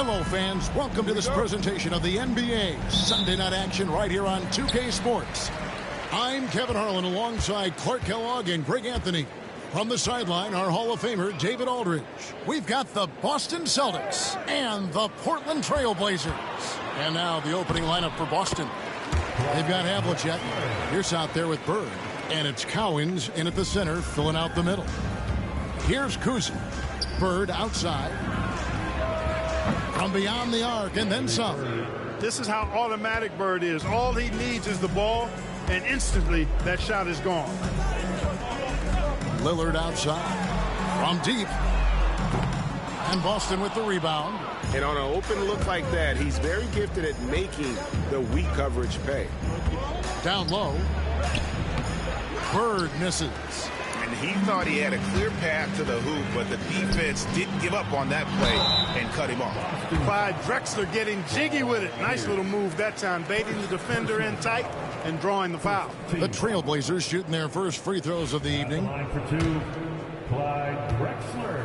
Hello, fans. Welcome to this presentation of the NBA Sunday Night Action right here on 2K Sports. I'm Kevin Harlan alongside Clark Kellogg and Greg Anthony. From the sideline, our Hall of Famer, David Aldridge. We've got the Boston Celtics and the Portland Trail Blazers. And now the opening lineup for Boston. They've got Havlicek. Here's out there with Bird. And it's Cowens in at the center, filling out the middle. Here's Kuzma. Bird outside. From beyond the arc and then some. This is how automatic Bird is. All he needs is the ball, and instantly that shot is gone. Lillard outside. From deep. And Boston with the rebound. And on an open look like that, he's very gifted at making the weak coverage pay. Down low. Bird misses. And he thought he had a clear path to the hoop, but the defense didn't give up on that play and cut him off. Clyde Drexler getting jiggy with it. Nice little move that time, baiting the defender in tight and drawing the foul. The Trailblazers shooting their first free throws of the evening. Line for two, Clyde Drexler.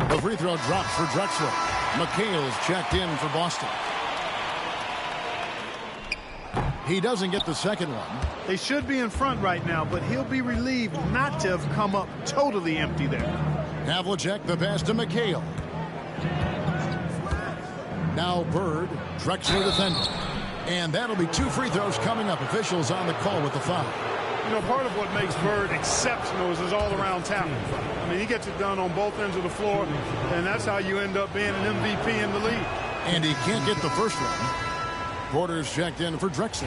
The free throw drops for Drexler. McHale's checked in for Boston. He doesn't get the second one. They should be in front right now, but he'll be relieved not to have come up totally empty there. Havlicek, the pass to McHale. Now Bird, Drexler defending. And that'll be two free throws coming up. Officials on the call with the foul. You know, part of what makes Bird exceptional is his all-around talent. I mean, he gets it done on both ends of the floor, and that's how you end up being an MVP in the league. And he can't get the first one. Porter's checked in for Drexler.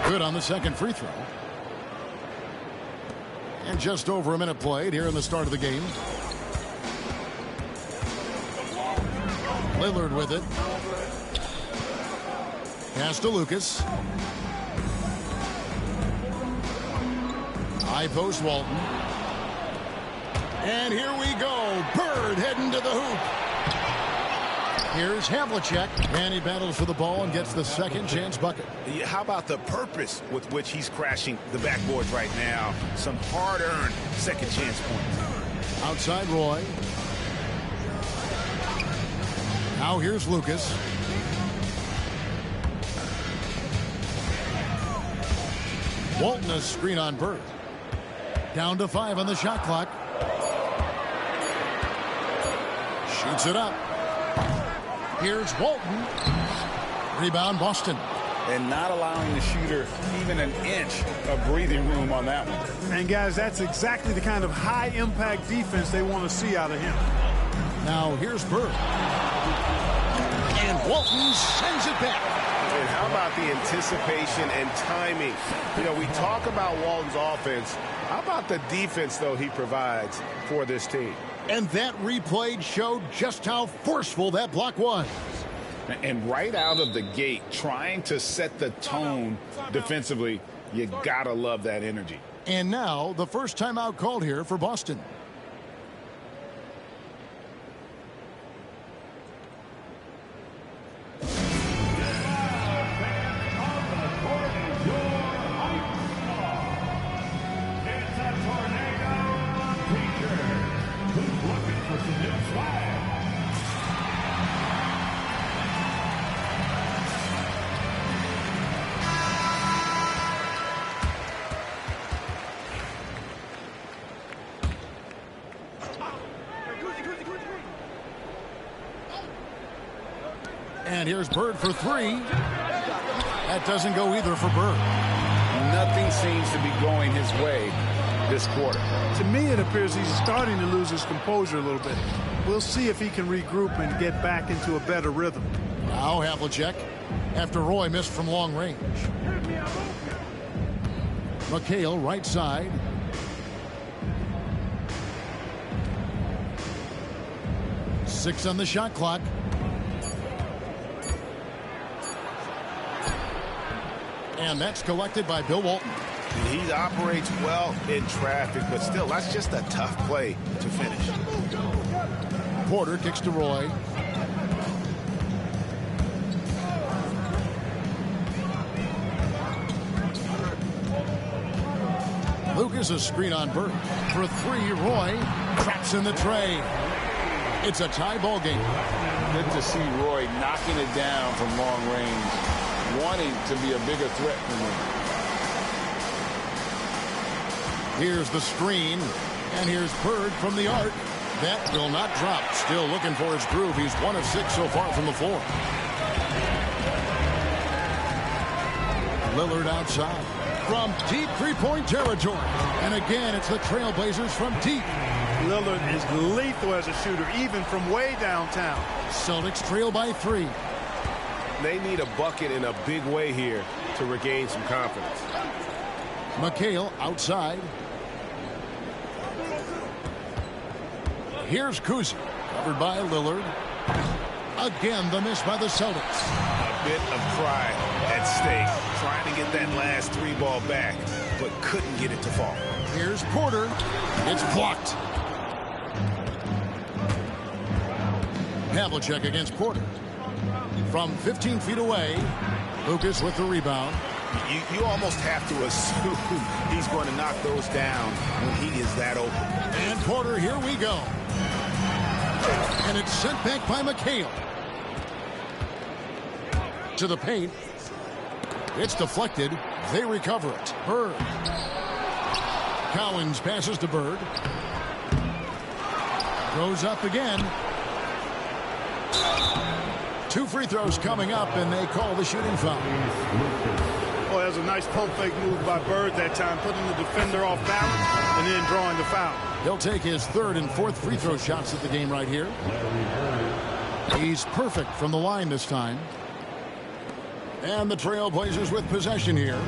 Good on the second free throw. And just over a minute played here in the start of the game. Lillard with it. Pass to Lucas. High post Walton. And here we go. Bird heading to the hoop. Here's Havlicek. And he battles for the ball and gets the second chance bucket. How about the purpose with which he's crashing the backboards right now? Some hard-earned second chance points. Outside Roy. Now here's Lucas. Walton a screen on Bird. Down to 5 on the shot clock. Shoots it up. Here's Walton. Rebound Boston. And not allowing the shooter even an inch of breathing room on that one. And guys, that's exactly the kind of high-impact defense they want to see out of him. Now here's Bird. And Walton sends it back. And how about the anticipation and timing? You know, we talk about Walton's offense. How about the defense, though, he provides for this team? And that replay showed just how forceful that block was. And right out of the gate, trying to set the tone defensively, you gotta love that energy. And now the first timeout called here for Boston. And here's Bird for three. That doesn't go either for Bird. Nothing seems to be going his way this quarter. To me, it appears he's starting to lose his composure a little bit. We'll see if he can regroup and get back into a better rhythm. Now Havlicek, after Roy missed from long range. McHale, right side. Six on the shot clock. And that's collected by Bill Walton. He operates well in traffic, but still, that's just a tough play to finish. Porter kicks to Roy. Here's a screen on Bird. For three, Roy traps in the tray. It's a tie ball game. Good to see Roy knocking it down from long range, wanting to be a bigger threat than him. Here's the screen, and here's Bird from the arc. That will not drop. Still looking for his groove. He's 1 of 6 so far from the floor. Lillard outside from deep three-point territory. And again, it's the Trailblazers from deep. Lillard is lethal as a shooter, even from way downtown. Celtics trail by 3. They need a bucket in a big way here to regain some confidence. McHale outside. Here's Kuzi, covered by Lillard. Again, the miss by the Celtics. A bit of pride at stake, trying to get that last 3-ball back, but couldn't get it to fall. Here's Porter. It's blocked. Havlicek against Porter. From 15 feet away, Lucas with the rebound. You almost have to assume he's going to knock those down when he is that open. And Porter, here we go. And it's sent back by McHale. To the paint. It's deflected. They recover it. Bird. Collins passes to Bird. Goes up again. 2 free throws coming up, and they call the shooting foul. Well, that was a nice pump fake move by Bird that time, putting the defender off balance and then drawing the foul. He'll take his 3rd and 4th free throw shots at the game right here. He's perfect from the line this time. And the Trailblazers with possession here.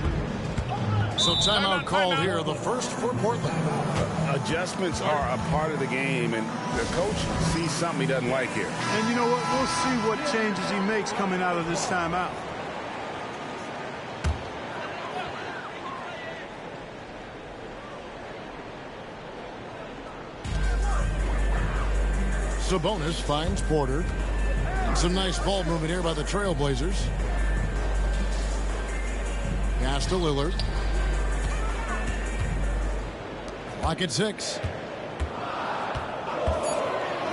So timeout called here, the first for Portland. Adjustments are a part of the game, and the coach sees something he doesn't like here. And you know what? We'll see what changes he makes coming out of this timeout. Sabonis finds Porter. Some nice ball movement here by the Trailblazers. Pass to Lillard. Clock at 6.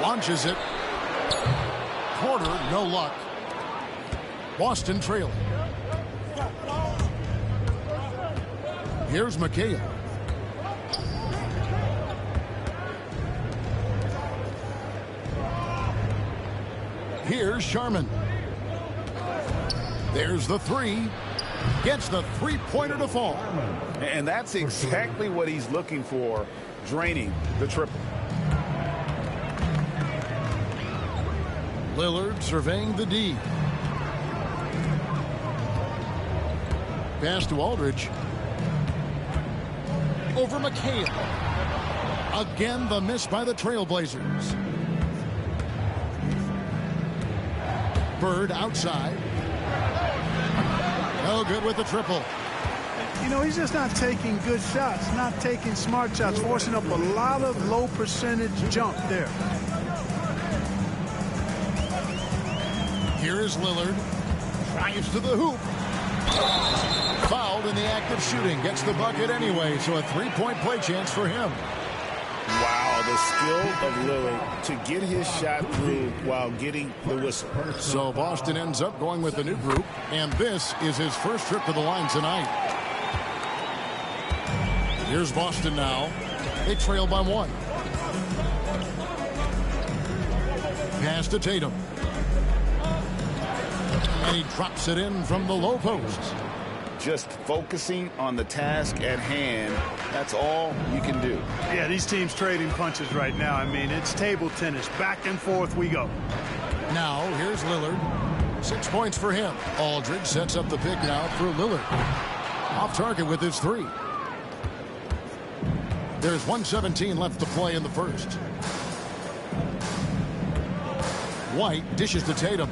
Launches it. Porter, no luck. Boston trailing. Here's McHale. Here's Sharman. There's the 3. Gets the three-pointer to fall. And that's exactly what he's looking for, draining the triple. Lillard surveying the D. Pass to Aldridge. Over McHale. Again, the miss by the Trailblazers. Bird outside. No good with the triple. You know, he's just not taking good shots, not taking smart shots, forcing up a lot of low percentage jump there. Here is Lillard. Drives to the hoop. Fouled in the act of shooting. Gets the bucket anyway, so a 3-point play chance for him. Wow, the skill of Lillard to get his shot through while getting the whistle. So Boston ends up going with the new group, and this is his first trip to the line tonight. Here's Boston now. They trail by 1. Pass to Tatum. And he drops it in from the low post. Just focusing on the task at hand, that's all you can do. Yeah, these teams trading punches right now. I mean, it's table tennis. Back and forth we go. Now, here's Lillard. 6 points for him. Aldridge sets up the pick now for Lillard. Off target with his 3. There's 1:17 left to play in the first. White dishes to Tatum.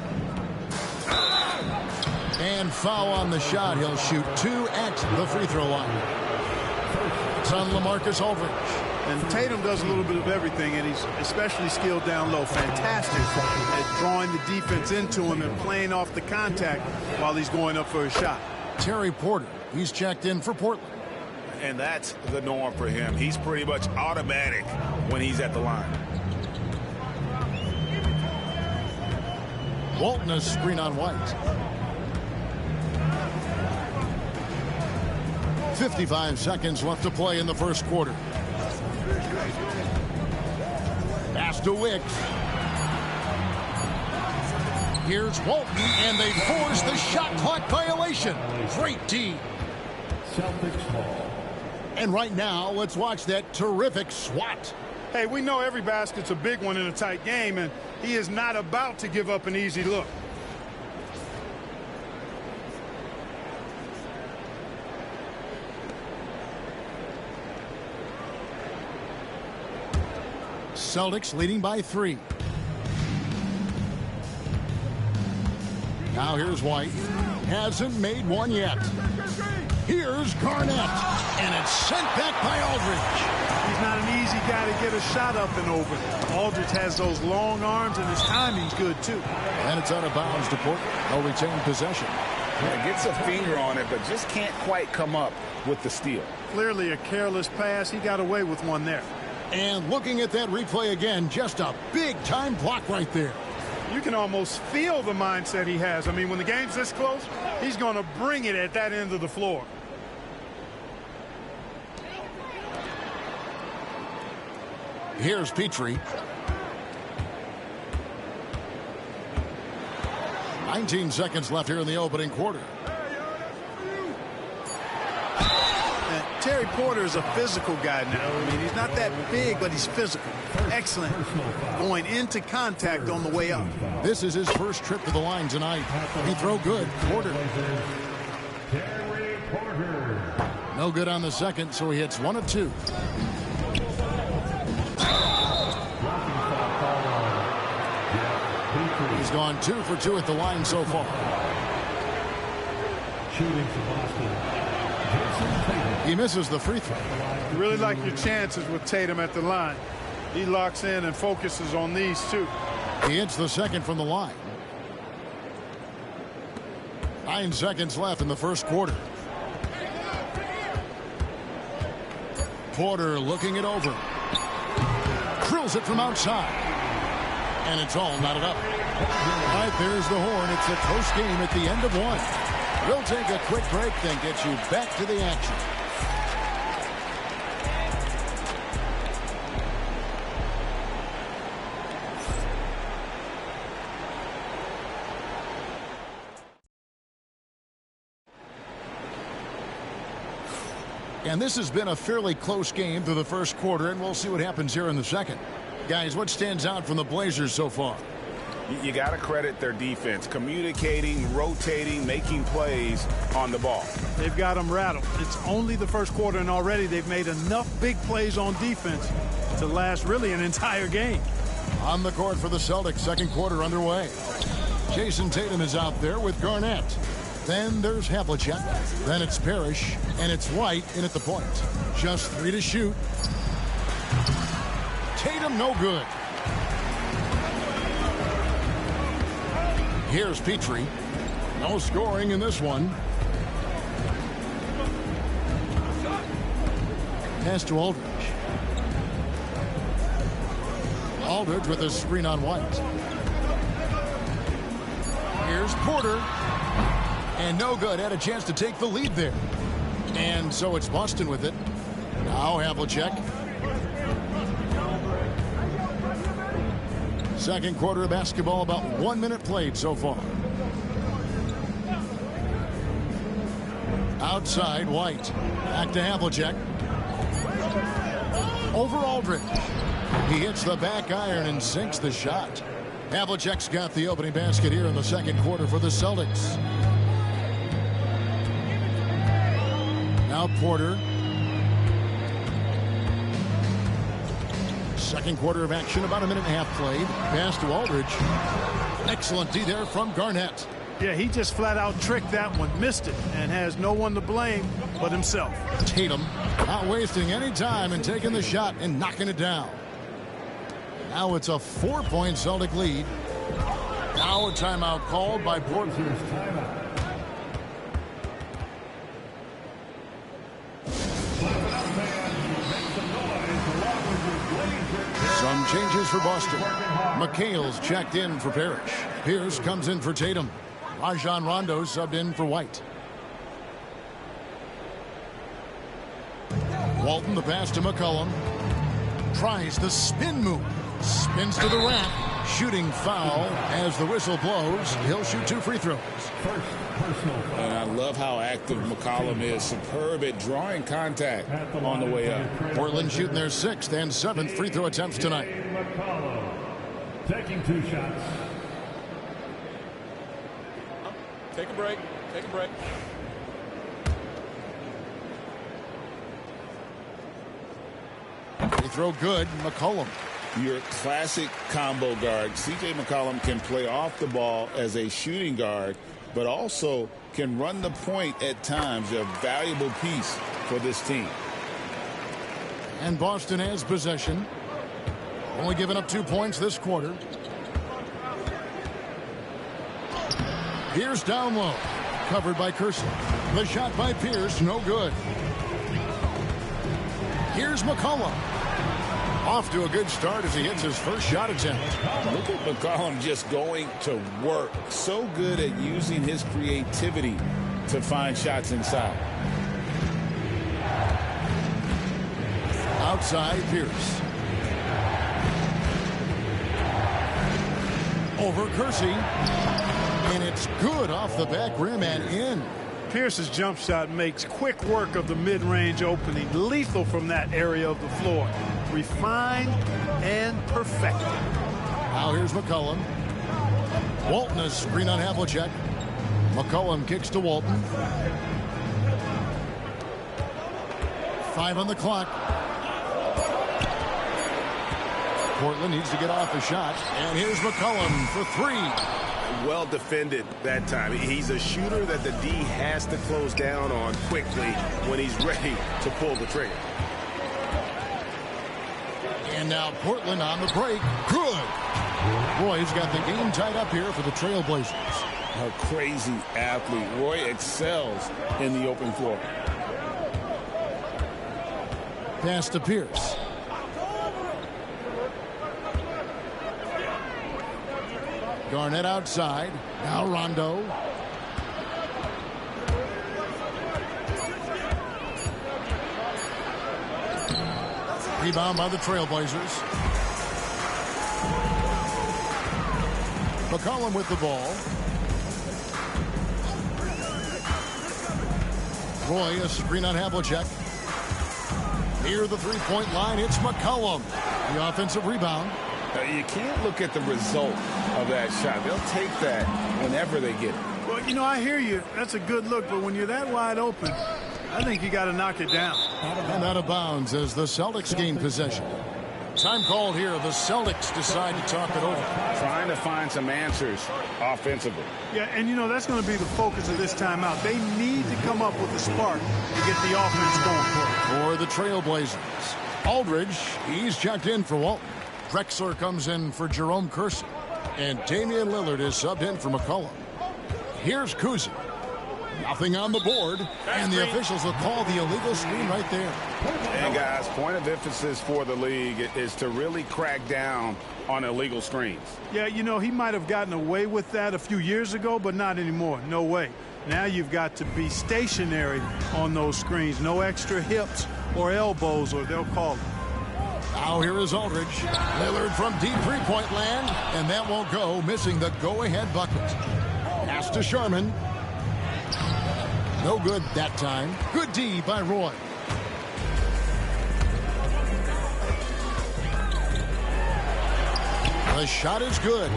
And foul on the shot. He'll shoot 2 at the free throw line. It's on LaMarcus Aldridge. And Tatum does a little bit of everything, and he's especially skilled down low. Fantastic at drawing the defense into him and playing off the contact while he's going up for a shot. Terry Porter. He's checked in for Portland. and that's the norm for him. He's pretty much automatic when he's at the line. Walton a screen on White. 55 seconds left to play in the first quarter. Pass to Wicks. Here's Walton, and they force the shot clock violation. Great D. Celtics ball. And right now, let's watch that terrific swat. Hey, we know every basket's a big one in a tight game, and he is not about to give up an easy look. Celtics leading by 3. Now here's White. Hasn't made one yet. Here's Garnett. And it's sent back by Aldridge. He's not an easy guy to get a shot up and over. Aldridge has those long arms, and his timing's good, too. And it's out of bounds to Portland. They'll retain possession. Yeah, gets a finger on it, but just can't quite come up with the steal. Clearly a careless pass. He got away with one there. And looking at that replay again, just a big-time block right there. You can almost feel the mindset he has. I mean, when the game's this close, he's going to bring it at that end of the floor. Here's Petrie. 19 seconds left here in the opening quarter. Terry Porter is a physical guy now. I mean, he's not that big, but he's physical. Excellent. Going into contact on the way up. This is his first trip to the line tonight. He throw good. Porter. Terry Porter. No good on the second, so he hits 1 of 2. He's gone 2 for 2 at the line so far. Shooting for Boston. He misses the free throw. You really like your chances with Tatum at the line. He locks in and focuses on these two. He hits the second from the line. 9 seconds left in the first quarter. Porter looking it over. Drills it from outside. And it's all knotted up. All right, there's the horn. It's a close game at the end of 1. We'll take a quick break, then get you back to the action. And this has been a fairly close game through the first quarter, and we'll see what happens here in the second. Guys, what stands out from the Blazers so far? You got to credit their defense, communicating, rotating, making plays on the ball. They've got them rattled. It's only the first quarter, and already they've made enough big plays on defense to last really an entire game. On the court for the Celtics, second quarter underway. Jason Tatum is out there with Garnett. Then there's Havlicek. Then it's Parrish. And it's White in at the point. Just 3 to shoot. Tatum no good. Here's Petrie. No scoring in this one. Pass to Aldridge. Aldridge with a screen on White. Here's Porter. And no good. Had a chance to take the lead there. And so it's Boston with it. Now Havlicek. Second quarter of basketball, about 1 minute played so far. Outside, White. Back to Havlicek. Over Aldridge. He hits the back iron and sinks the shot. Havlicek's got the opening basket here in the second quarter for the Celtics. Now Porter. Second quarter of action, about 1.5 minutes played. Pass to Aldridge. Excellent D there from Garnett. Yeah, he just flat out tricked that one, missed it, and has no one to blame but himself. Tatum not wasting any time and taking the shot and knocking it down. Now it's a 4-point Celtic lead. Now a timeout called by Portland. changes for Boston. McHale's checked in for Parrish. Pierce comes in for Tatum. Rajon Rondo subbed in for White. Walton, the pass to McCollum. Tries the spin move. Spins to the rack. Shooting foul as the whistle blows. He'll shoot 2 free throws. And I love how active McCollum is. Superb at drawing contact on the way up. Portland shooting their 6th and 7th free throw attempts tonight. McCollum taking 2 shots. Take a break. Take a break. Free throw good. McCollum. Your classic combo guard. C.J. McCollum can play off the ball as a shooting guard, but also can run the point at times. A valuable piece for this team. And Boston has possession. Only giving up 2 points this quarter. Pierce down low. Covered by Kersey. The shot by Pierce, no good. Here's McCollum. Off to a good start as he hits his first shot attempt. Look at McCollum just going to work. So good at using his creativity to find shots inside. Outside, Pierce. Over Kersey. And it's good off the back rim and in. Pierce's jump shot makes quick work of the mid-range opening. Lethal from that area of the floor. Refined and perfected. Now here's McCollum. Walton a screen on Havlicek. McCollum kicks to Walton. 5 on the clock. Portland needs to get off a shot. And here's McCollum for 3. Well defended that time. He's a shooter that the D has to close down on quickly when he's ready to pull the trigger. And now Portland on the break. Good. Roy's got the game tied up here for the Trailblazers. A crazy athlete. Roy excels in the open floor. Pass to Pierce. Garnett outside. Now Rondo. Rebound by the Trailblazers. McCollum with the ball. Roy, a screen on Havlicek. Near the three-point line, it's McCollum. The offensive rebound. You can't look at the result of that shot. They'll take that whenever they get it. Well, you know, I hear you. That's a good look, but when you're that wide open, I think you got to knock it down. And out of bounds as the Celtics gain possession. Time called here. The Celtics decide to talk it over. Trying to find some answers offensively. Yeah, and you know, that's going to be the focus of this timeout. They need to come up with a spark to get the offense going. For the Trailblazers. Aldridge, he's checked in for Walton. Drexler comes in for Jerome Kersey. And Damian Lillard is subbed in for McCollum. Here's Kuzi. Nothing on the board. And the officials will call the illegal screen right there. And guys, point of emphasis for the league is to really crack down on illegal screens. Yeah, you know, he might have gotten away with that a few years ago, but not anymore. No way. Now you've got to be stationary on those screens. No extra hips or elbows, or they'll call it. Now here is Aldridge. Lillard from deep three-point land, and that won't go, missing the go-ahead bucket. Pass to Sherman. No good that time. Good D by Roy. The shot is good,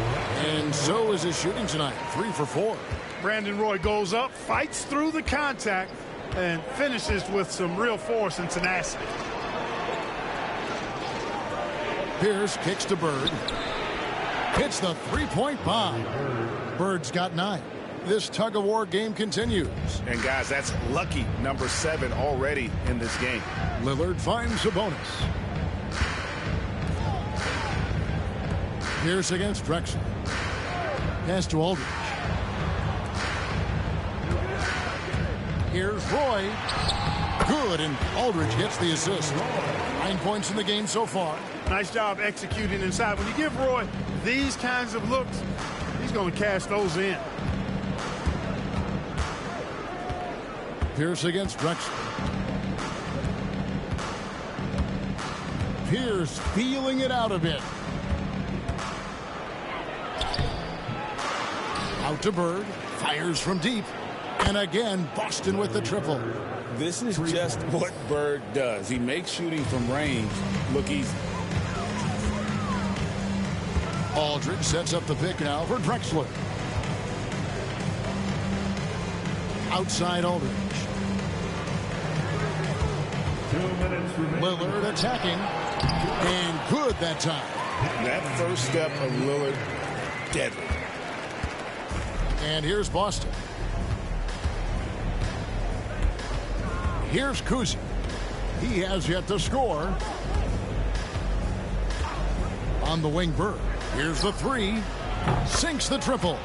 and so is his shooting tonight. 3 for 4. Brandon Roy goes up, fights through the contact, and finishes with some real force and tenacity. Pierce kicks to Bird. Hits the three-point bomb. Bird's got 9. This tug-of-war game continues. And guys, that's lucky number 7 already in this game. Lillard finds a bonus. Pierce against Drexler. Pass to Aldridge. Here's Roy. Good, and Aldridge gets the assist. 9 points in the game so far. Nice job executing inside. When you give Roy these kinds of looks, he's going to cash those in. Pierce against Drexler. Pierce feeling it out a bit. Out to Bird. Fires from deep. And again, Boston with the triple. This is just what Bird does. He makes shooting from range look easy. Aldridge sets up the pick now for Drexler. Outside Aldridge. 2 minutes remaining. Lillard attacking. And good that time. That first step of Lillard, deadly. And here's Boston. Here's Kuzi. He has yet to score. On the wing, Bird. Here's the three. Sinks the triple.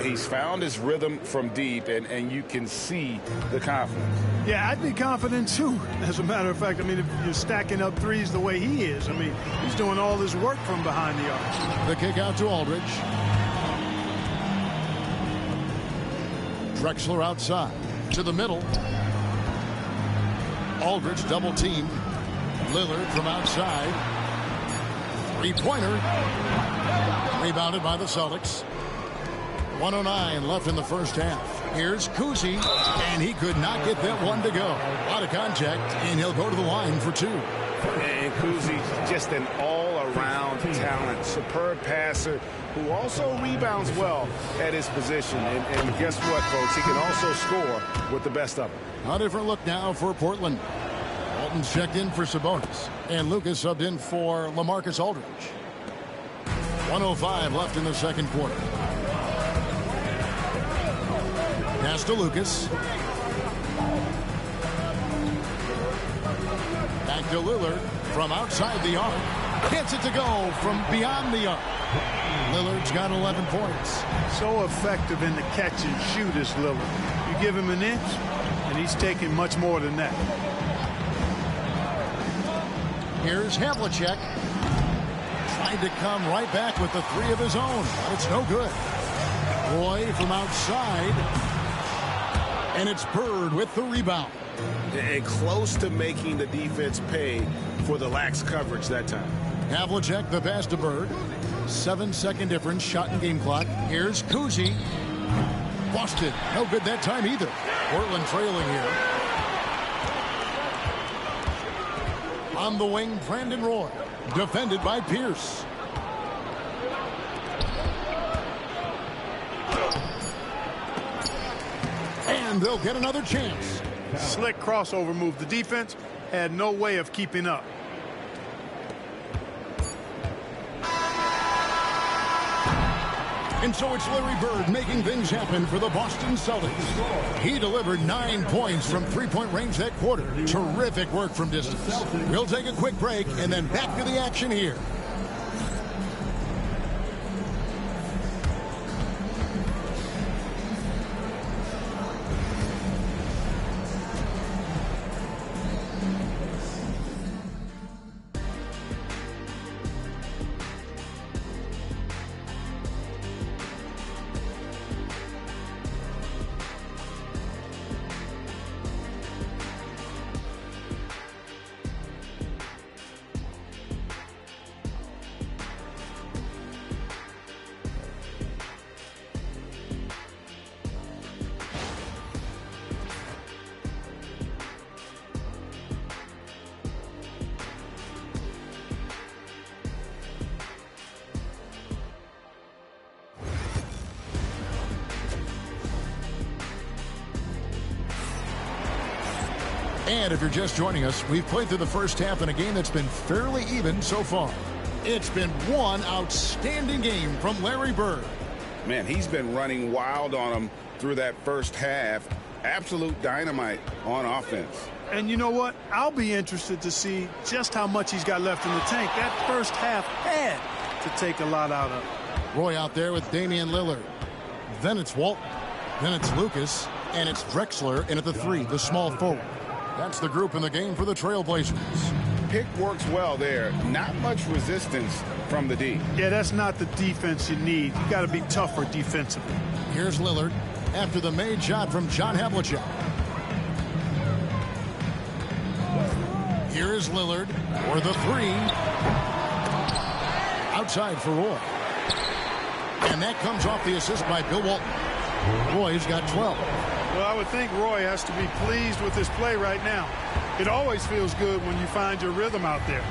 He's found his rhythm from deep, and you can see the confidence. Yeah, I'd be confident too. As a matter of fact, I mean, if you're stacking up threes the way he is, I mean, he's doing all his work from behind the arc. The kick out to Aldridge. Drexler outside. To the middle. Aldridge double teamed. Lillard from outside. Three-pointer. Rebounded by the Celtics. 1:09 left in the first half. Here's Kuzi, and he could not get that one to go. A lot of contact, and he'll go to the line for two. And Kuzi, just an all-around talent, superb passer who also rebounds well at his position. And guess what, folks? He can also score with the best of them. A different look now for Portland. Walton's checked in for Sabonis, and Lucas subbed in for LaMarcus Aldridge. 1:05 left in the second quarter. Pass to Lucas. Back to Lillard from outside the arc. Gets it to go from beyond the arc. Lillard's got 11 points. So effective in the catch and shoot is Lillard. You give him an inch, and he's taking much more than that. Here's Havlicek. Tried to come right back with the three of his own, but it's no good. Roy from outside. And it's Bird with the rebound. And close to making the defense pay for the lax coverage that time. Havlicek the pass to Bird. 7-second difference, shot and game clock. Here's Kuzi. Boston, no good that time either. Portland trailing here. On the wing, Brandon Roy. Defended by Pierce. And they'll get another chance. Slick crossover move. The defense had no way of keeping up. And so it's Larry Bird making things happen for the Boston Celtics. He delivered 9 points from three-point range that quarter. Terrific work from distance. We'll take a quick break and then back to the action here. And if you're just joining us, we've played through the first half in a game that's been fairly even so far. It's been one outstanding game from Larry Bird. Man, he's been running wild on him through that first half. Absolute dynamite on offense. And you know what? I'll be interested to see just how much he's got left in the tank. That first half had to take a lot out of it. Roy out there with Damian Lillard. Then it's Walton. Then it's Lucas. And it's Drexler in at the three, the small forward. That's the group in the game for the Trailblazers. Pick works well there. Not much resistance from the D. Yeah, that's not the defense you need. You got to be tougher defensively. Here's Lillard after the made shot from John Havlicek. Here is Lillard for the three. Outside for Roy. And that comes off the assist by Bill Walton. Roy's got 12. Well, I would think Roy has to be pleased with his play right now. It always feels good when you find your rhythm out there.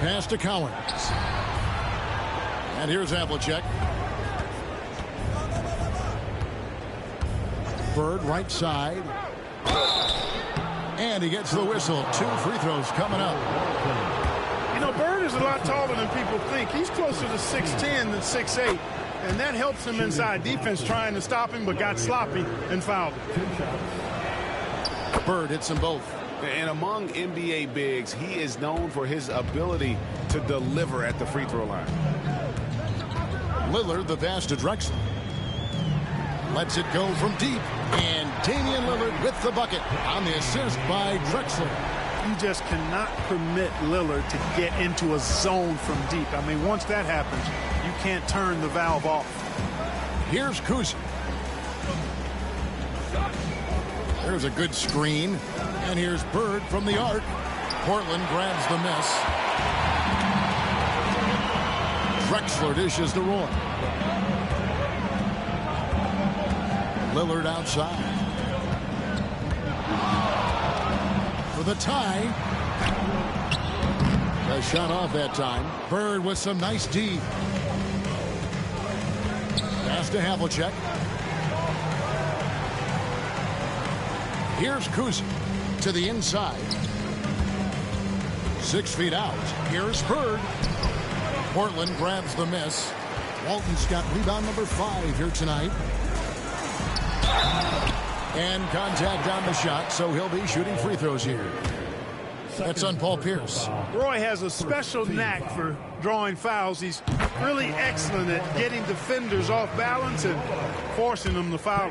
Pass to Collins. And here's Havlicek. Bird right side. And he gets the whistle. 2 free throws coming up. You know, Bird is a lot taller than people think. He's closer to 6'10 than 6'8. And that helps him inside defense trying to stop him, but got sloppy and fouled. Bird hits them both. And among NBA bigs, he is known for his ability to deliver at the free throw line. Lillard, the pass to Drexler. Lets it go from deep. And Damian Lillard with the bucket on the assist by Drexler. You just cannot permit Lillard to get into a zone from deep. I mean, once that happens, you can't turn the valve off. Here's Kuzi. There's a good screen. And here's Bird from the arc. Portland grabs the miss. Drexler dishes to Roy. Lillard outside. For the tie. A shot off that time. Bird with some nice D. Pass to Havlicek. Here's Kuzi to the inside. 6 feet out. Here's Bird. Portland grabs the miss. Walton's got rebound number 5 here tonight. And contact on the shot, so he'll be shooting free throws here. That's on Paul Pierce. Roy has a special knack for drawing fouls. He's really excellent at getting defenders off balance and forcing them to foul.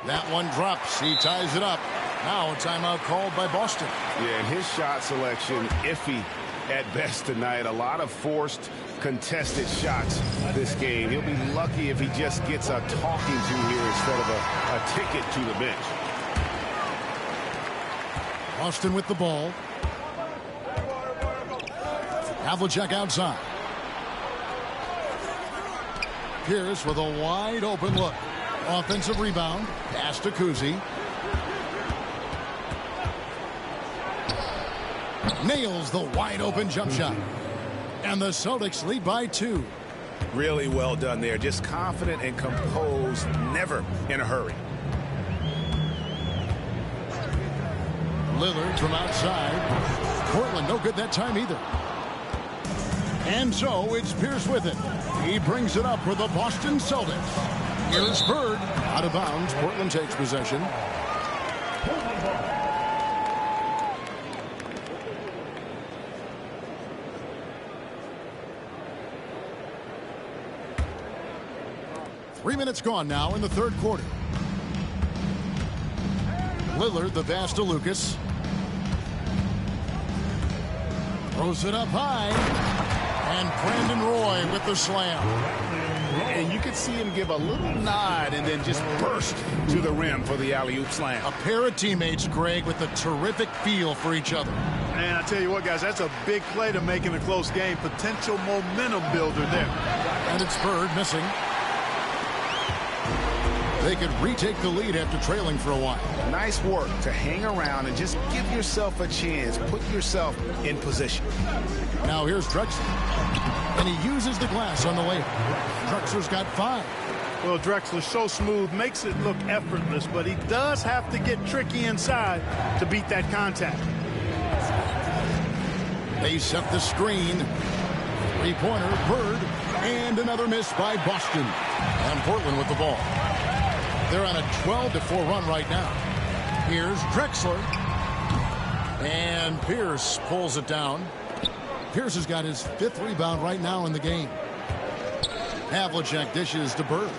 That one drops. He ties it up. Now a timeout called by Boston. Yeah, and his shot selection iffy at best tonight. A lot of forced, contested shots this game. He'll be lucky if he just gets a talking to here instead of a ticket to the bench. Boston with the ball. Havlicek outside. Pierce with a wide open look. Offensive rebound. Pass to Kuzi. Nails the wide open jump shot. And the Celtics lead by 2. Really well done there. Just confident and composed. Never in a hurry. Lillard from outside. Portland no good that time either. And so it's Pierce with it. He brings it up for the Boston Celtics. Here's Bird. Out of bounds. Portland takes possession. Three minutes gone now in the third quarter. Lillard, the pass to Lucas. Throws it up high. And Brandon Roy with the slam. And you could see him give a little nod and then just burst to the rim for the alley-oop slam. A pair of teammates, Greg, with a terrific feel for each other. And I tell you what, guys, that's a big play to make in a close game. Potential momentum builder there. And it's Bird missing. They could retake the lead after trailing for a while. Nice work to hang around and just give yourself a chance. Put yourself in position. Now here's Drexler. And he uses the glass on the layup. Drexler's got 5. Well, Drexler's so smooth, makes it look effortless, but he does have to get tricky inside to beat that contact. They set the screen. 3-pointer, Bird, and another miss by Boston. And Portland with the ball. They're on a 12-4 run right now. Here's Drexler. And Pierce pulls it down. Pierce has got his 5th rebound right now in the game. Havlicek dishes to Bird.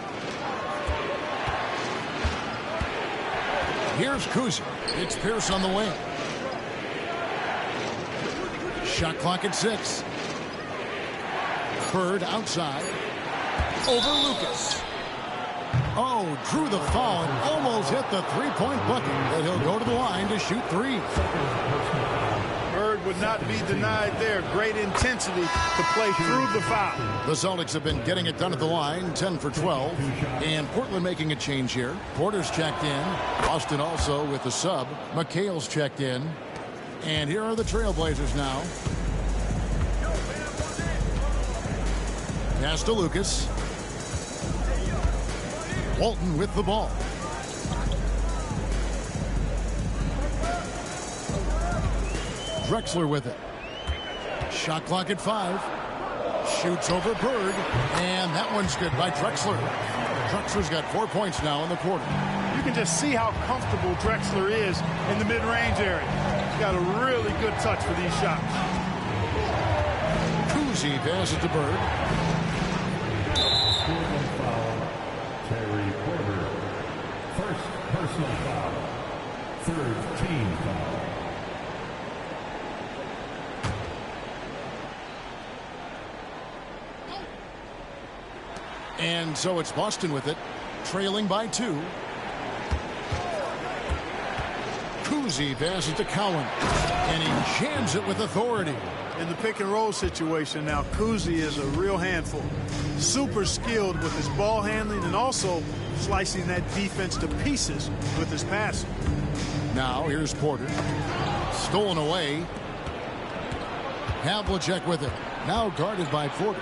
Here's Kuzi. It's Pierce on the wing. Shot clock at 6. Bird outside. Over Lucas. Oh, drew the foul and almost hit the three-point bucket. But he'll go to the line to shoot 3. Bird would not be denied there. Great intensity to play through the foul. The Celtics have been getting it done at the line, 10 for 12. And Portland making a change here. Porter's checked in. Boston also with the sub. McHale's checked in. And here are the Trailblazers now. Pass to Lucas. Walton with the ball. Drexler with it. Shot clock at 5. Shoots over Bird. And that one's good by Drexler. Drexler's got 4 points now in the quarter. You can just see how comfortable Drexler is in the mid-range area. He's got a really good touch for these shots. Kuzi passes to Bird. Terry Porter. First personal foul. Third team foul. And so it's Boston with it, trailing by 2. Kuzi passes to Cowan, and he jams it with authority. In the pick-and-roll situation now, Kuzi is a real handful. Super skilled with his ball handling and also slicing that defense to pieces with his passing. Now here's Porter. Stolen away. Havlicek with it. Now guarded by Porter.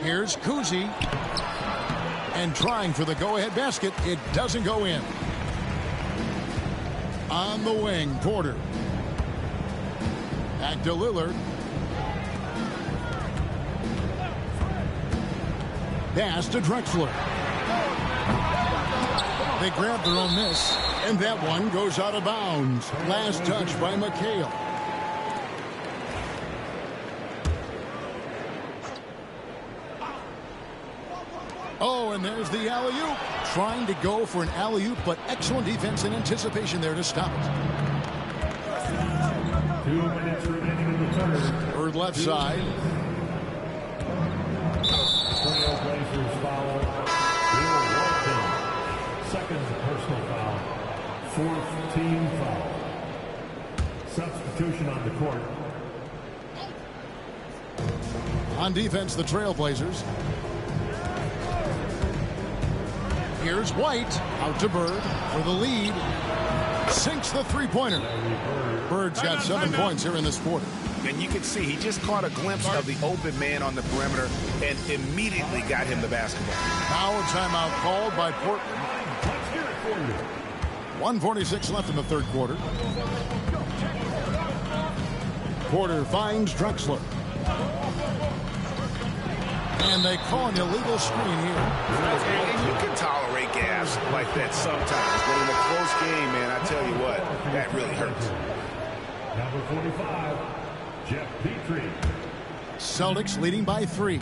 Here's Kuzi. And trying for the go-ahead basket. It doesn't go in. On the wing, Porter. Back to Lillard. Pass to Drexler. They grab their own miss, and that one goes out of bounds. Last touch by McHale. Oh, and there's the alley-oop. Trying to go for an alley-oop, but excellent defense and anticipation there to stop it. 2 minutes remaining in the third. Bird left side. Trailblazers foul. Will Walton. Second personal foul. Fourth team foul. Substitution on the court. On defense, the Trailblazers. Here's White. Out to Bird for the lead. Sinks the three-pointer. Bird's got 7 points here in this quarter. And you can see he just caught a glimpse of the open man on the perimeter and immediately got him the basketball. Now a timeout called by Portland. 1:46 left in the third quarter. Porter finds Drexler. And they call an illegal screen here. And you can tolerate gaps like that sometimes. But in a close game, man, I tell you what, that really hurts. Number 45, Jeff Petrie. Celtics leading by 3.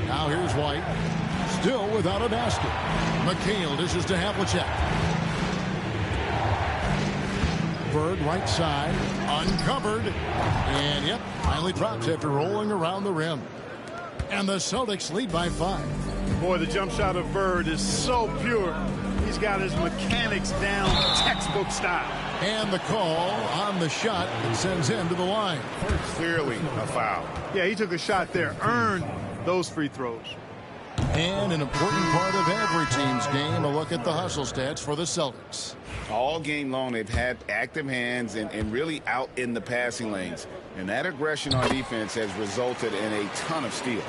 Now here's White. Still without a basket. McHale dishes to Havlicek. Bird right side. Uncovered. And yep, finally drops after rolling around the rim. And the Celtics lead by 5. Boy, the jump shot of Bird is so pure. He's got his mechanics down textbook style. And the call on the shot that sends him to the line. Clearly a foul. Yeah, he took a shot there. Earned those free throws. And an important part of every team's game, a look at the hustle stats for the Celtics. All game long, they've had active hands and really out in the passing lanes. And that aggression on defense has resulted in a ton of steals.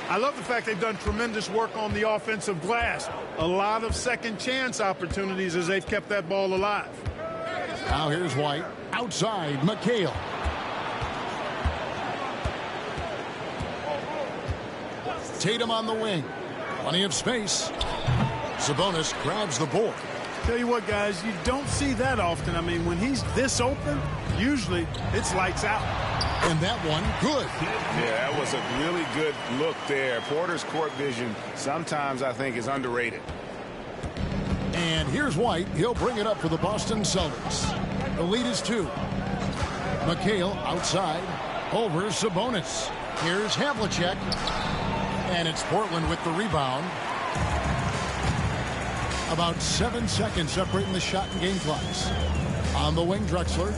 I love the fact they've done tremendous work on the offensive glass. A lot of second chance opportunities as they've kept that ball alive. Now here's White. Outside, McHale. Tatum on the wing. Plenty of space. Sabonis grabs the board. Tell you what, guys, you don't see that often. I mean, when he's this open, usually it's lights out. And that one, good. Yeah, that was a really good look there. Porter's court vision sometimes, I think, is underrated. And here's White. He'll bring it up for the Boston Celtics. The lead is 2. McHale outside. Over Sabonis. Here's Havlicek. And it's Portland with the rebound. About 7 seconds separating the shot and game clocks. On the wing, Drexler.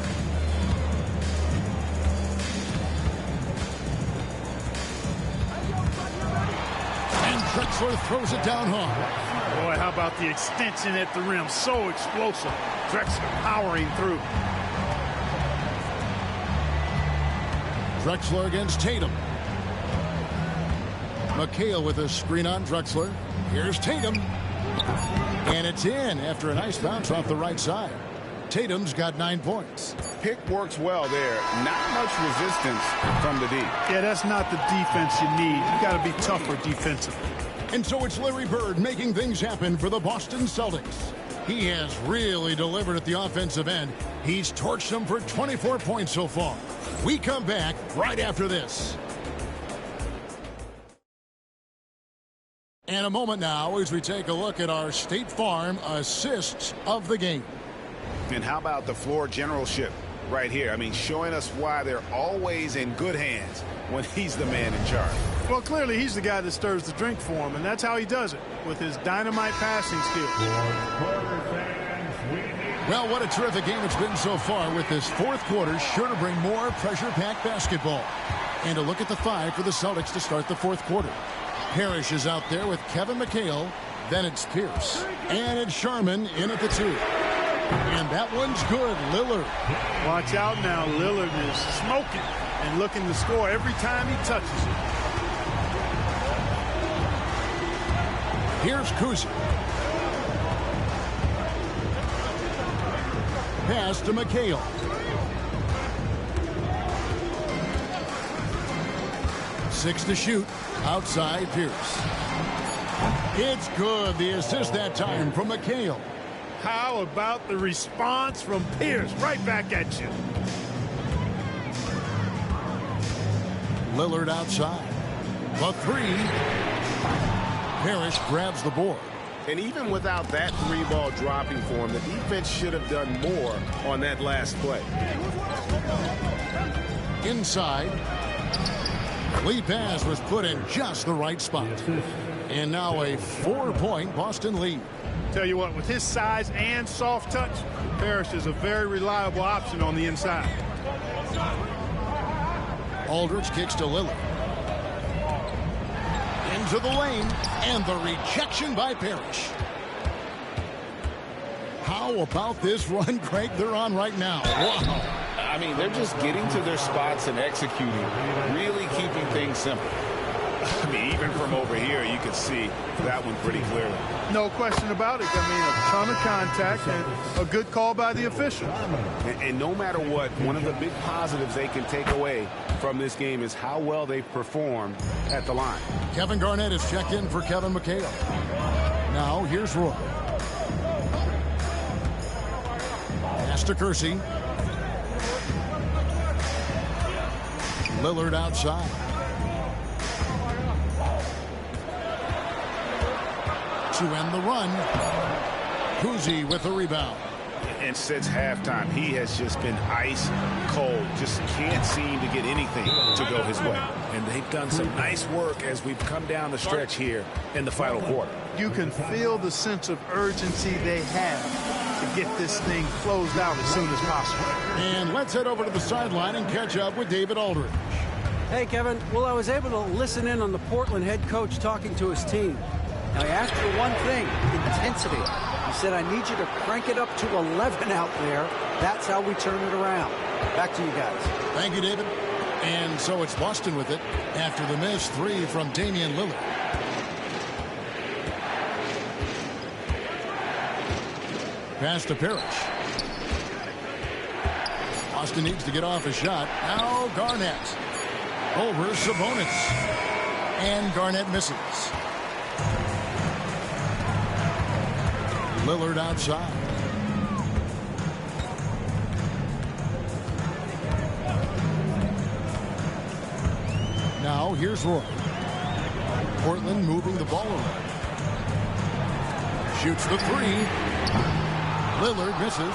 And Drexler throws it down hard. Boy, how about the extension at the rim? So explosive. Drexler powering through. Drexler against Tatum. McHale with a screen on Drexler. Here's Tatum. And it's in after a nice bounce off the right side. Tatum's got 9 points. Pick works well there. Not much resistance from the D. Yeah, that's not the defense you need. You got to be tougher defensively. And so it's Larry Bird making things happen for the Boston Celtics. He has really delivered at the offensive end. He's torched them for 24 points so far. We come back right after this. And a moment now as we take a look at our State Farm assists of the game. And how about the floor generalship right here? I mean, showing us why they're always in good hands when he's the man in charge. Well, clearly he's the guy that stirs the drink for him, and that's how he does it, with his dynamite passing skills. Well, what a terrific game it's been so far, with this fourth quarter sure to bring more pressure-packed basketball. And a look at the 5 for the Celtics to start the fourth quarter. Parrish is out there with Kevin McHale. Then it's Pierce. And it's Sharman in at the 2. And that one's good. Lillard. Watch out now. Lillard is smoking and looking to score every time he touches it. Here's Kuzi. Pass to McHale. Six to shoot. Outside Pierce. It's good. The assist that time from McHale. How about the response from Pierce? Right back at you. Lillard outside. The 3. Parrish grabs the board. And even without that 3-ball dropping for him, the defense should have done more on that last play. Inside. Lead pass was put in just the right spot. And now a 4-point Boston lead. Tell you what, with his size and soft touch, Parrish is a very reliable option on the inside. Aldridge kicks to Lillard. Into the lane, and the rejection by Parrish. How about this run, Craig, they're on right now? Wow. I mean, they're just getting to their spots and executing, really keeping things simple. I mean, even from over here, you can see that one pretty clearly. No question about it. I mean, a ton of contact and a good call by the official. And no matter what, one of the big positives they can take away from this game is how well they've performed at the line. Kevin Garnett is checked in for Kevin McHale. Now, here's Roy. Pass to Kersey. Lillard outside. To end the run. Kuzi with the rebound. And since halftime, he has just been ice cold. Just can't seem to get anything to go his way. And they've done some nice work as we've come down the stretch here in the final quarter. You can feel the sense of urgency they have to get this thing closed out as soon as possible. And let's head over to the sideline and catch up with David Aldridge. Hey, Kevin. Well, I was able to listen in on the Portland head coach talking to his team. Now, he asked for one thing, intensity. He said, I need you to crank it up to 11 out there. That's how we turn it around. Back to you guys. Thank you, David. And so it's Boston with it after the missed 3 from Damian Lillard. Pass to Parrish. Boston needs to get off a shot. Now Garnett. Over Sabonis. And Garnett misses. Lillard outside. Now here's Roy. Portland moving the ball around. Shoots the three. Lillard misses.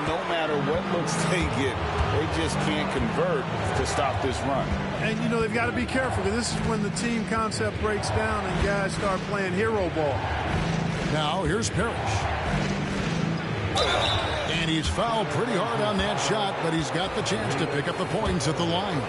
No matter what looks they get, they just can't convert to stop this run. And, you know, they've got to be careful because this is when the team concept breaks down and guys start playing hero ball. Now here's Parrish. And he's fouled pretty hard on that shot, but he's got the chance to pick up the points at the line.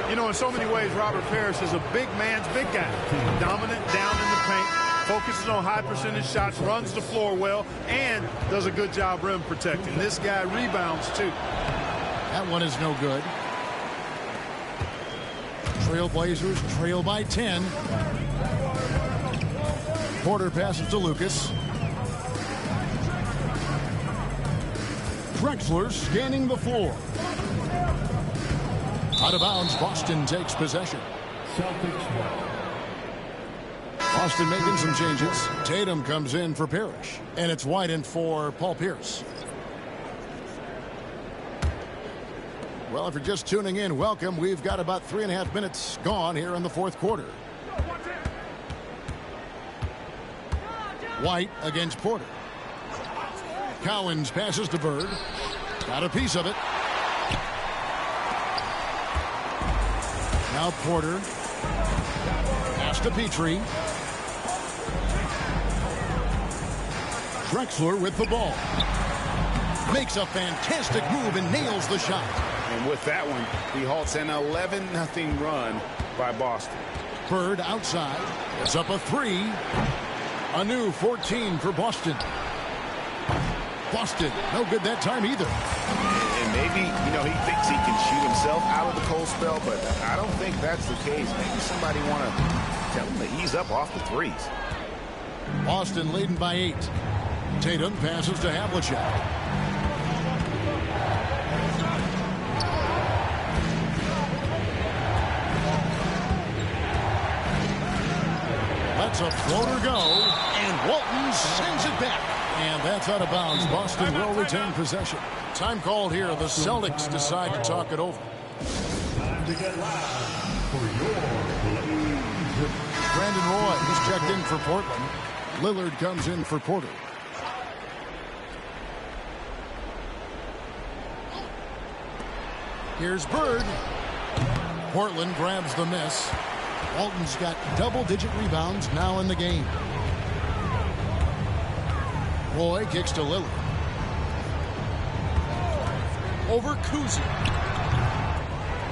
You know, in so many ways, Robert Parrish is a big man's big guy. Dominant down in the paint, focuses on high percentage shots, runs the floor well, and does a good job rim protecting. This guy rebounds, too. That one is no good. Trailblazers trail by 10. Porter passes to Lucas. Drexler scanning the floor. Out of bounds, Boston takes possession. Boston making some changes. Tatum comes in for Parrish. And it's White in for Paul Pierce. Well, if you're just tuning in, welcome. We've got about 3.5 minutes gone here in the fourth quarter. White against Porter. Cowens passes to Bird. Got a piece of it. Now Porter. Pass to Petrie. Drexler with the ball. Makes a fantastic move and nails the shot. And with that one, he halts an 11-0 run by Boston. Bird outside. It's up a three. A new 14 for Boston. Boston, no good that time either. And maybe, you know, he thinks he can shoot himself out of the cold spell, but I don't think that's the case. Maybe somebody want to tell him to ease up off the threes. Boston leading by 8. Tatum passes to Havlicek. Lets a floater go, and Walton sends it back. And that's out of bounds. Boston will retain possession. Time called here. The Celtics decide to talk it over. Time to get loud for your Blazers. Brandon Roy has checked in for Portland. Lillard comes in for Porter. Here's Bird. Portland grabs the miss. Walton's got double-digit rebounds now in the game. Roy kicks to Lillard. Over Kuzi.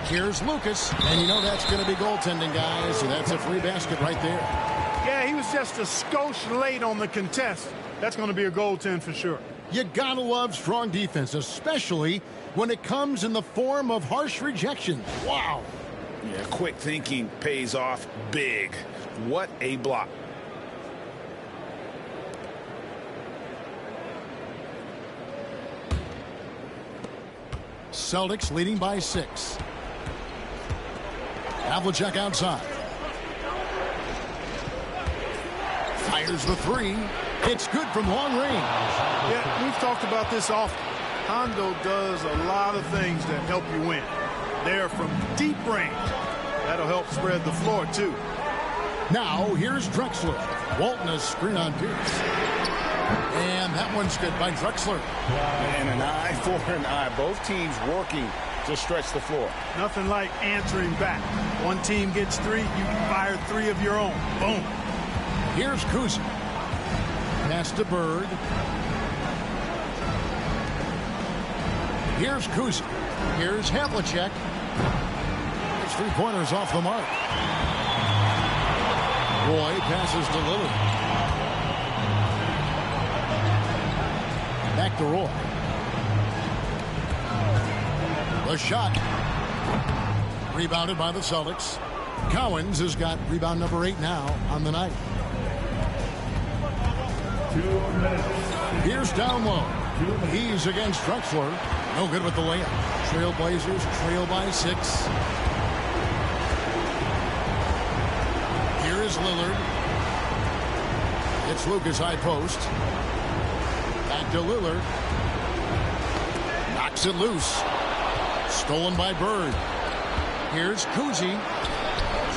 Here's Lucas. And you know that's going to be goaltending, guys. So that's a free basket right there. Yeah, he was just a skosh late on the contest. That's going to be a goaltend for sure. You gotta love strong defense, especially when it comes in the form of harsh rejections. Wow. Yeah, quick thinking pays off big. What a block. Celtics leading by 6. Havlicek outside. Fires the three. It's good from long range. Yeah, we've talked about this often. Hondo does a lot of things that help you win. They're from deep range. That'll help spread the floor, too. Now, here's Drexler. Walton has screen on Pierce. And that one's good by Drexler. And an eye for an eye. Both teams working to stretch the floor. Nothing like answering back. One team gets 3, you fire 3 of your own. Boom. Here's Kuzi. Pass to Bird. Here's Kuzi. Here's Havlicek. His 3-pointers off the mark. Roy passes to Lillard. Back to Roy. The shot. Rebounded by the Celtics. Cowens has got rebound number 8 now on the night. 2 minutes. Here's down low. He's against Drexler. No good with the layup. Trailblazers trail by 6. Here is Lillard. It's Lucas high post. Back to Lillard. Knocks it loose. Stolen by Bird. Here's Kuzi.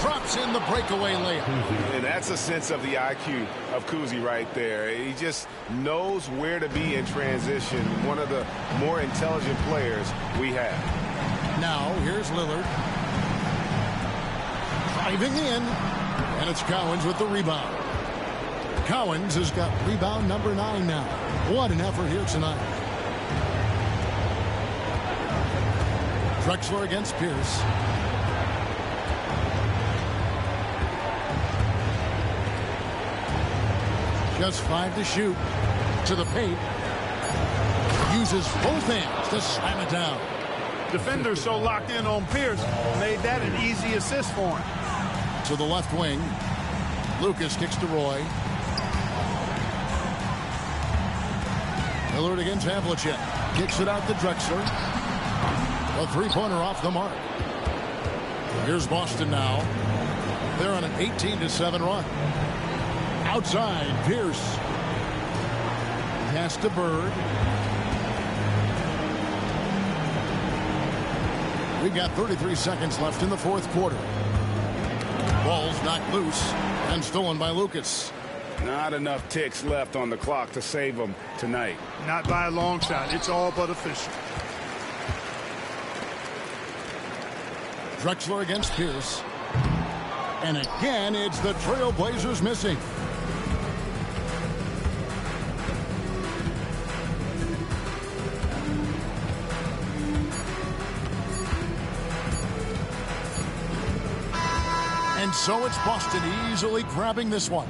drops in the breakaway layup. And that's a sense of the IQ of Cousy right there. He just knows where to be in transition. One of the more intelligent players we have. Now, here's Lillard. Driving in. And it's Cowens with the rebound. Cowens has got rebound number 9 now. What an effort here tonight. Drexler against Pierce. Just 5 to shoot. To the paint. Uses both hands to slam it down. Defenders so locked in on Pierce made that an easy assist for him. To the left wing. Lucas kicks to Roy. Lillard against Havlicek. Kicks it out to Drexler. A three-pointer off the mark. Here's Boston now. They're on an 18-7 run. Outside, Pierce. Pass to Bird. We've got 33 seconds left in the fourth quarter. Ball's knocked loose and stolen by Lucas. Not enough ticks left on the clock to save them tonight. Not by a long shot. It's all but official. Drexler against Pierce. And again, it's the Trailblazers missing. And so it's Boston easily grabbing this one.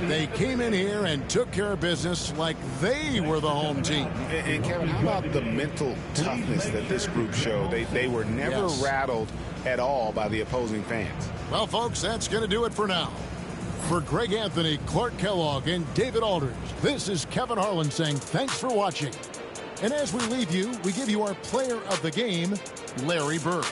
They came in here and took care of business like they were the home team. And Kevin, how about the mental toughness that this group showed? They were never rattled at all by the opposing fans. Well, folks, that's going to do it for now. For Greg Anthony, Clark Kellogg, and David Aldridge, this is Kevin Harlan saying thanks for watching. And as we leave you, we give you our player of the game, Larry Bird.